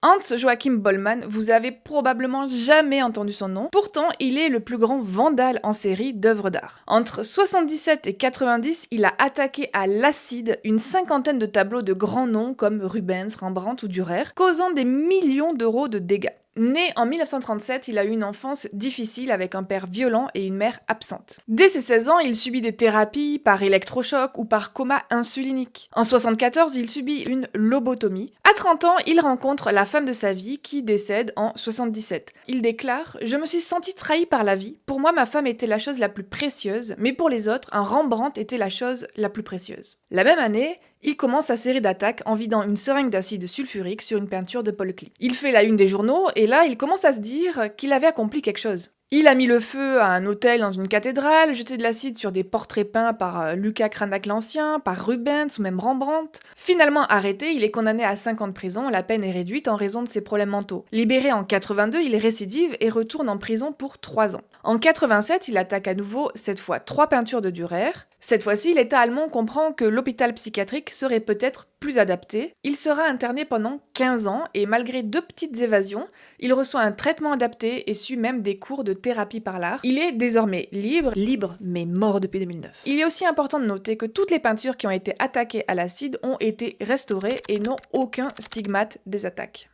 Hans Joachim Bollmann, vous avez probablement jamais entendu son nom, pourtant il est le plus grand vandale en série d'œuvres d'art. Entre 77 et 90, il a attaqué à l'acide une cinquantaine de tableaux de grands noms comme Rubens, Rembrandt ou Dürer, causant des millions d'euros de dégâts. Né en 1937, il a eu une enfance difficile avec un père violent et une mère absente. Dès ses 16 ans, il subit des thérapies par électrochoc ou par coma insulinique. En 74, il subit une lobotomie. À 30 ans, il rencontre la femme de sa vie qui décède en 77. Il déclare « Je me suis senti trahi par la vie. Pour moi, ma femme était la chose la plus précieuse, mais pour les autres, un Rembrandt était la chose la plus précieuse. » La même année, il commence sa série d'attaques en vidant une seringue d'acide sulfurique sur une peinture de Paul Klee. Il fait la une des journaux et là, il commence à se dire qu'il avait accompli quelque chose. Il a mis le feu à un hôtel dans une cathédrale, jeté de l'acide sur des portraits peints par Lucas Cranach l'Ancien, par Rubens ou même Rembrandt. Finalement arrêté, il est condamné à 5 ans de prison, la peine est réduite en raison de ses problèmes mentaux. Libéré en 82, il récidive et retourne en prison pour 3 ans. En 87, il attaque à nouveau, cette fois 3 peintures de Dürer. Cette fois-ci, l'État allemand comprend que l'hôpital psychiatrique serait peut-être plus adapté. Il sera interné pendant 15 ans et malgré 2 petites évasions, il reçoit un traitement adapté et suit même des cours de thérapie par l'art. Il est désormais libre mais mort depuis 2009. Il est aussi important de noter que toutes les peintures qui ont été attaquées à l'acide ont été restaurées et n'ont aucun stigmate des attaques.